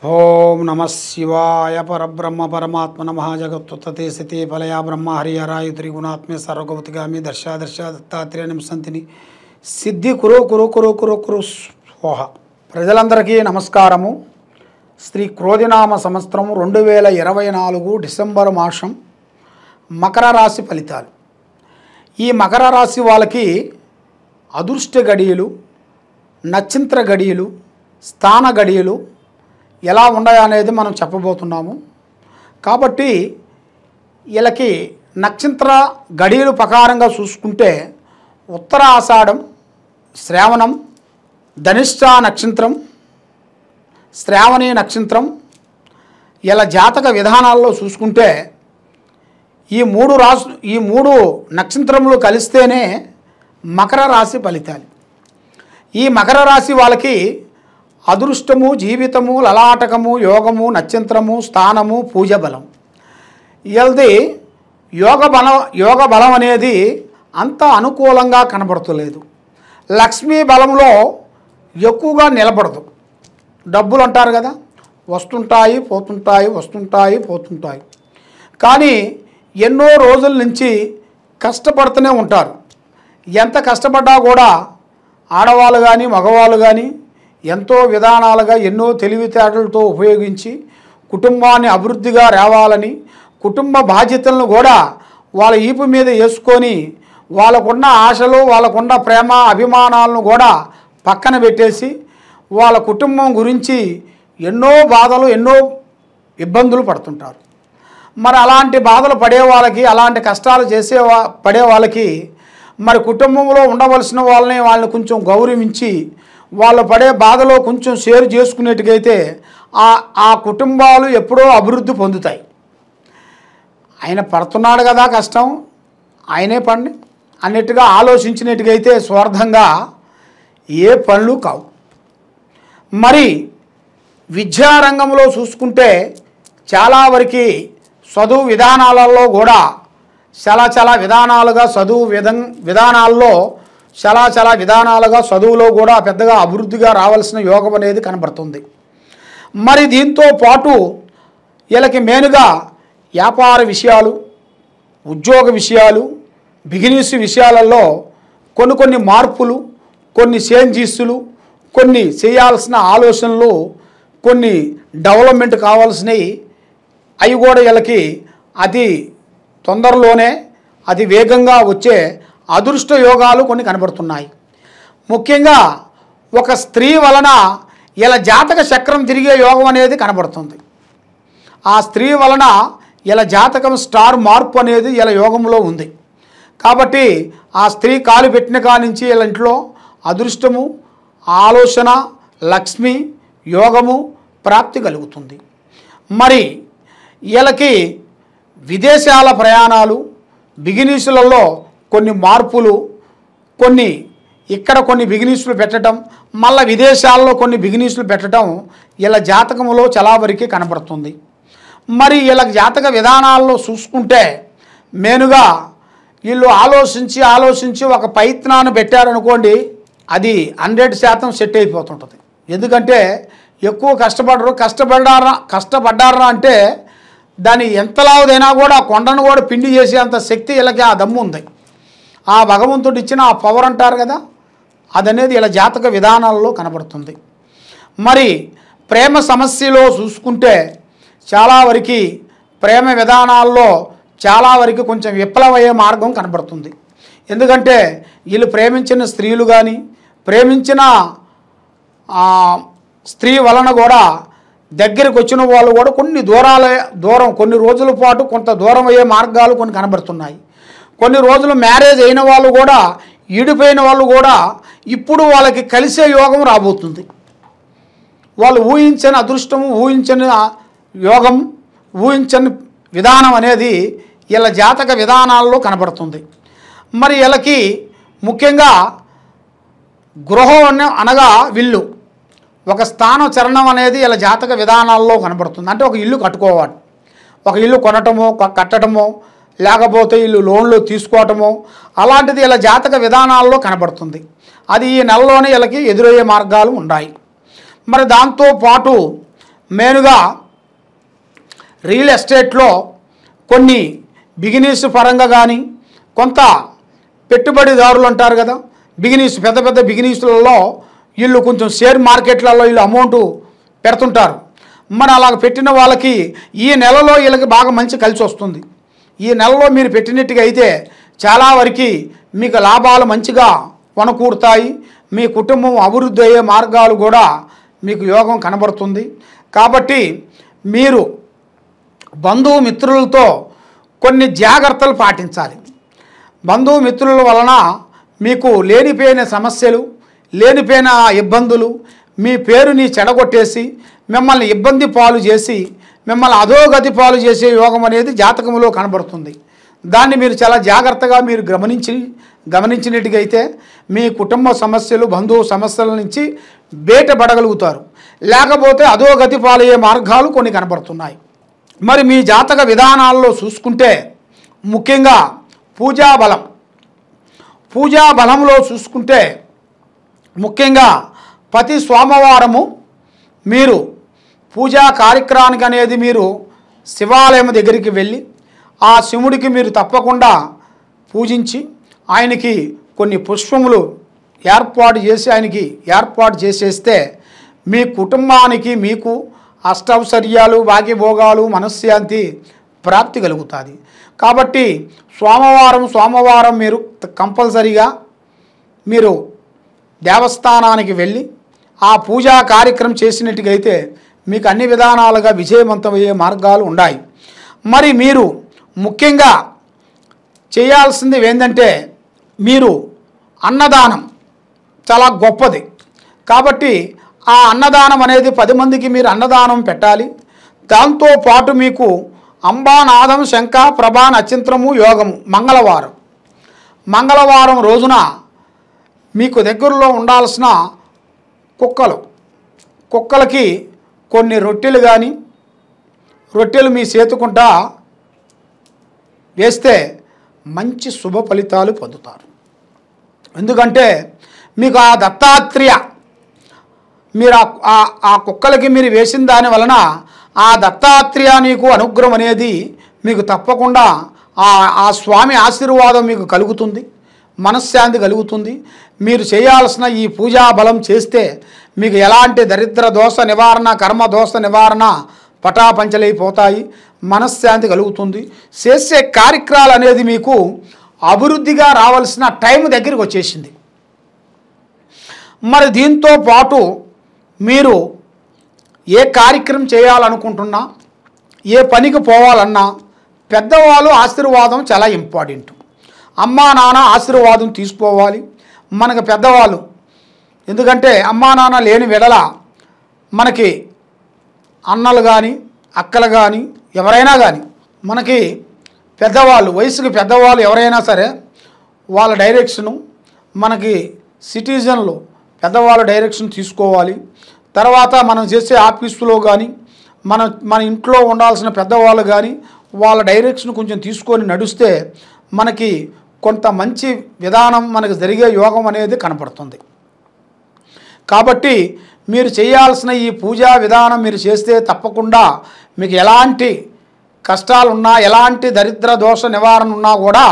ఓం నమ శివాయ పరబ్రహ్మ పరమాత్మ నమః జగత్తుత్తే సతే ఫలయా బ్రహ్మ హరిహరాయు త్రిగుణాత్మే సర్వగౌతిగామి దర్శ దత్తాత్రేయ నింసంతిని సిద్ధి కురు కురు కురు కురు కురు స్వహ. ప్రజలందరికీ నమస్కారము. శ్రీ క్రోధినామ సంవత్సరం 2024 డిసెంబర్ మాసం మకర రాశి ఫలితాలు. ఈ మకర రాశి వాళ్ళకి అదృష్ట గడియలు, నక్షత్ర గడియలు, స్థాన గడియలు ఎలా ఉన్నాయనేది మనం చెప్పబోతున్నాము. కాబట్టి వీళ్ళకి నక్షత్ర గడియలు ప్రకారంగా చూసుకుంటే ఉత్తర ఆషాఢం, శ్రావణం, ధనిష్ట నక్షత్రం, శ్రావణి నక్షత్రం. ఇలా జాతక విధానాల్లో చూసుకుంటే ఈ మూడు నక్షత్రములు కలిస్తేనే మకర రాశి ఫలితాలు. ఈ మకర రాశి వాళ్ళకి అదృష్టము, జీవితము, లలాటకము, యోగము, నక్షత్రము, స్థానము, పూజ బలం. వీళ్ళది యోగ బలం అనేది అంత అనుకూలంగా కనబడతలేదు. లక్ష్మీ బలంలో ఎక్కువగా నిలబడదు. డబ్బులు అంటారు కదా, వస్తుంటాయి పోతుంటాయి, వస్తుంటాయి పోతుంటాయి. కానీ ఎన్నో రోజుల నుంచి కష్టపడుతూనే ఉంటారు. ఎంత కష్టపడ్డా కూడా ఆడవాళ్ళు కానీ మగవాళ్ళు కానీ ఎంతో విధానాలుగా ఎన్నో తెలివితేటలతో ఉపయోగించి కుటుంబాన్ని అభివృద్ధిగా రావాలని, కుటుంబ బాధ్యతలను కూడా వాళ్ళ ఈపు మీద వేసుకొని వాళ్ళకున్న ఆశలు, వాళ్ళకున్న ప్రేమ అభిమానాలను కూడా పక్కన పెట్టేసి వాళ్ళ కుటుంబం గురించి ఎన్నో బాధలు, ఎన్నో ఇబ్బందులు పడుతుంటారు. మరి అలాంటి బాధలు పడే వాళ్ళకి, అలాంటి కష్టాలు పడే వాళ్ళకి మరి కుటుంబంలో ఉండవలసిన వాళ్ళని కొంచెం గౌరవించి వాళ్ళు పడే బాధలో కొంచెం షేర్ చేసుకునేట్టుగైతే ఆ కుటుంబాలు ఎప్పుడో అభివృద్ధి పొందుతాయి. ఆయన పడుతున్నాడు కదా కష్టం, ఆయనే పని అన్నట్టుగా ఆలోచించినట్టుగైతే స్వార్థంగా ఏ పనులు కావు. మరి విద్యారంగంలో చూసుకుంటే చాలా వరకు చదువు విధానాలలో కూడా చాలా విధానాలుగా విధానాల్లో చాలా విధానాలుగా చదువులో కూడా పెద్దగా అభివృద్ధిగా రావాల్సిన యోగం అనేది కనబడుతుంది. మరి దీంతో పాటు వీళ్ళకి మెయిన్గా వ్యాపార విషయాలు, ఉద్యోగ విషయాలు, బిజినెస్ విషయాలలో కొన్ని మార్పులు, కొన్ని చేంజెస్లు, కొన్ని చేయాల్సిన ఆలోచనలు, కొన్ని డెవలప్మెంట్ కావాల్సినవి అవి కూడా వీళ్ళకి అతి తొందరలోనే అతి వేగంగా వచ్చే అదృష్ట యోగాలు కొన్ని కనబడుతున్నాయి. ముఖ్యంగా ఒక స్త్రీ వలన ఇలా జాతక చక్రం తిరిగే యోగం అనేది కనబడుతుంది. ఆ స్త్రీ వలన ఇలా జాతకం స్టార్ మార్పు అనేది ఇలా యోగంలో ఉంది. కాబట్టి ఆ స్త్రీ కాలు పెట్టిన కానించి ఇలా ఇంట్లో అదృష్టము, ఆలోచన, లక్ష్మి, యోగము ప్రాప్తి కలుగుతుంది. మరి వీళ్ళకి విదేశాల ప్రయాణాలు, బిజినెస్లలో కొన్ని మార్పులు, కొన్ని బిజినెస్లు పెట్టడం, మళ్ళీ విదేశాల్లో కొన్ని బిజినెస్లు పెట్టడం ఇలా జాతకంలో చాలా వరకు కనబడుతుంది. మరి ఇలా జాతక విధానాల్లో చూసుకుంటే మెయిన్గా వీళ్ళు ఆలోచించి ఒక ప్రయత్నాన్ని పెట్టారనుకోండి, అది 100% సెట్ అయిపోతుంటుంది. ఎందుకంటే ఎక్కువ కష్టపడ్డారా అంటే దాని ఎంతలాదైనా కూడా కొండను కూడా పిండి చేసే అంత శక్తి వీళ్ళకి ఆ దమ్ము ఉంది. ఆ భగవంతుడు ఇచ్చిన ఆ పవర్ అంటారు కదా, అదనేది ఇలా జాతక విధానాల్లో కనబడుతుంది. మరి ప్రేమ సమస్యలో చూసుకుంటే చాలా వరకు ప్రేమ విధానాల్లో చాలా వరకు కొంచెం విఫలమయ్యే మార్గం కనబడుతుంది. ఎందుకంటే వీళ్ళు ప్రేమించిన స్త్రీలు కానీ, ప్రేమించిన స్త్రీ వలన కూడా దగ్గరికి వచ్చిన వాళ్ళు కూడా కొన్ని రోజుల పాటు కొంత దూరం అయ్యే మార్గాలు కొన్ని కనబడుతున్నాయి. కొన్ని రోజులు మ్యారేజ్ అయిన వాళ్ళు కూడా, ఈడిపోయిన వాళ్ళు కూడా ఇప్పుడు వాళ్ళకి కలిసే యోగం రాబోతుంది. వాళ్ళు ఊహించని అదృష్టము, ఊహించని యోగం, ఊహించని విధానం అనేది వీళ్ళ జాతక విధానాల్లో కనబడుతుంది. మరి వీళ్ళకి ముఖ్యంగా గృహం అనగా విల్లు, ఒక స్థాన చరణం అనేది వీళ్ళ జాతక విధానాల్లో కనబడుతుంది. అంటే ఒక ఇల్లు కట్టుకోవాలి, ఒక ఇల్లు కొనటమో కట్టడమో, లేకపోతే వీళ్ళు లోన్లు తీసుకోవటమో అలాంటిది ఇలా జాతక విధానాల్లో కనబడుతుంది. అది ఈ నెలలోనే వీళ్ళకి ఎదురయ్యే మార్గాలు ఉన్నాయి. మరి దాంతోపాటు మెయిన్గా రియల్ ఎస్టేట్లో కొన్ని బిగినీస్ పరంగా కానీ, కొంత పెట్టుబడిదారులు అంటారు కదా, బిగినీస్ పెద్ద పెద్ద బిగినీస్లలో వీళ్ళు కొంచెం షేర్ మార్కెట్లలో వీళ్ళు అమౌంట్ పెడుతుంటారు. మరి అలా పెట్టిన వాళ్ళకి ఈ నెలలో వీళ్ళకి బాగా మంచి కలిసి వస్తుంది. ఈ నెలలో మీరు పెట్టినట్టుగా అయితే చాలా వరకు మీకు లాభాలు మంచిగా వనకూడతాయి. మీ కుటుంబం అభివృద్ధి అయ్యే మార్గాలు కూడా మీకు యోగం కనబడుతుంది. కాబట్టి మీరు బంధుమిత్రులతో కొన్ని జాగ్రత్తలు పాటించాలి. బంధుమిత్రుల వలన మీకు లేనిపోయిన సమస్యలు, లేనిపోయిన ఇబ్బందులు, మీ పేరుని చెడగొట్టేసి మిమ్మల్ని ఇబ్బంది పాలు చేసి మిమ్మల్ని అధోగతి పాలు చేసే యోగం అనేది జాతకంలో కనబడుతుంది. దాన్ని మీరు చాలా జాగ్రత్తగా మీరు గమనించినట్టుగా అయితే మీ కుటుంబ సమస్యలు, బంధువు సమస్యల నుంచి బయటపడగలుగుతారు. లేకపోతే అధోగతి పాలయ్యే మార్గాలు కొన్ని కనబడుతున్నాయి. మరి మీ జాతక విధానాల్లో చూసుకుంటే ముఖ్యంగా పూజా బలంలో చూసుకుంటే ముఖ్యంగా ప్రతి సోమవారము మీరు పూజా కార్యక్రమానికి అనేది మీరు శివాలయం దగ్గరికి వెళ్ళి ఆ శివుడికి మీరు తప్పకుండా పూజించి ఆయనకి కొన్ని పుష్పములు ఏర్పాటు చేసేస్తే మీ కుటుంబానికి మీకు అష్టౌశ్వర్యాలు, భాగ్యభోగాలు, మనశ్శాంతి ప్రాప్తి కలుగుతుంది. కాబట్టి సోమవారం మీరు కంపల్సరీగా మీరు దేవస్థానానికి వెళ్ళి ఆ పూజా కార్యక్రమం చేసినట్టుగా అయితే మీకు అన్ని విధానాలుగా విజయవంతమయ్యే మార్గాలు ఉన్నాయి. మరి మీరు ముఖ్యంగా చేయాల్సింది ఏంటంటే మీరు అన్నదానం చాలా గొప్పది. కాబట్టి ఆ అన్నదానం అనేది 10 మందికి మీరు అన్నదానం పెట్టాలి. దాంతోపాటు మీకు అంబానాదం, శంఖ, ప్రభా, నక్షత్రము, యోగము మంగళవారం రోజున మీకు దగ్గరలో ఉండాల్సిన కుక్కలకి కొన్ని రొట్టెలు మీ చేతుకుంటా వేస్తే మంచి శుభ ఫలితాలు పొందుతారు. ఎందుకంటే మీకు ఆ దత్తాత్రేయ మీరు ఆ కుక్కలకి మీరు వేసిన దాని వలన ఆ దత్తాత్రేయ నీకు అనుగ్రహం అనేది మీకు తప్పకుండా ఆ స్వామి ఆశీర్వాదం మీకు కలుగుతుంది, మనశ్శాంతి కలుగుతుంది. మీరు చేయాల్సిన ఈ పూజా బలం చేస్తే మీకు ఎలాంటి దరిద్ర దోష నివారణ, కర్మ దోష నివారణ పటాపంచలైపోతాయి, మనశ్శాంతి కలుగుతుంది. చేసే కార్యక్రమాలు అనేది మీకు అభివృద్ధిగా రావాల్సిన టైం దగ్గరికి వచ్చేసింది. మరి దీంతో పాటు మీరు ఏ కార్యక్రమం చేయాలనుకుంటున్నా, ఏ పనికి పోవాలన్నా పెద్దవాళ్ళు ఆశీర్వాదం చాలా ఇంపార్టెంట్. అమ్మా నాన్న ఆశీర్వాదం తీసుకోవాలి మనకు పెద్దవాళ్ళు. ఎందుకంటే అమ్మా నాన్న లేని వెడల మనకి అన్నలు కానీ, అక్కలు కానీ, ఎవరైనా కానీ మనకి పెద్దవాళ్ళు, వయసుకి పెద్దవాళ్ళు ఎవరైనా సరే వాళ్ళ డైరెక్షను, మనకి సిటిజన్లు పెద్దవాళ్ళ డైరెక్షన్ తీసుకోవాలి. తర్వాత మనం చేసే ఆఫీసులో కానీ, మన ఇంట్లో ఉండాల్సిన పెద్దవాళ్ళు కానీ వాళ్ళ డైరెక్షన్ కొంచెం తీసుకొని నడిస్తే మనకి కొంత మంచి విధానం మనకు జరిగే యోగం అనేది కనపడుతుంది. కాబట్టి మీరు చేయాల్సిన ఈ పూజా విధానం మీరు చేస్తే తప్పకుండా మీకు ఎలాంటి కష్టాలున్నా, ఎలాంటి దరిద్ర దోష నివారణ ఉన్నా కూడా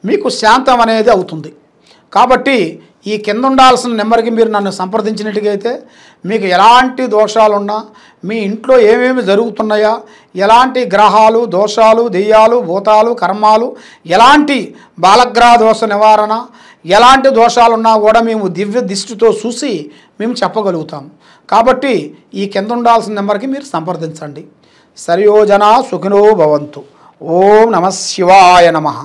మీకు శాంతం అనేది అవుతుంది. కాబట్టి ఈ కింద ఉండాల్సిన నెంబర్కి మీరు నన్ను సంప్రదించినట్టుగా అయితే మీకు ఎలాంటి దోషాలున్నా, మీ ఇంట్లో ఏమేమి జరుగుతున్నాయా, ఎలాంటి గ్రహాలు, దోషాలు, దెయ్యాలు, భూతాలు, కర్మాలు, ఎలాంటి బాలగ్రహ దోష నివారణ, ఎలాంటి దోషాలున్నా కూడా మేము దివ్య దృష్టితో చూసి మేము చెప్పగలుగుతాం. కాబట్టి ఈ కింద ఉండాల్సిన నెంబర్కి మీరు సంప్రదించండి. సర్వే జనా సుఖినో భవంతు. ఓం నమః శివాయ నమః.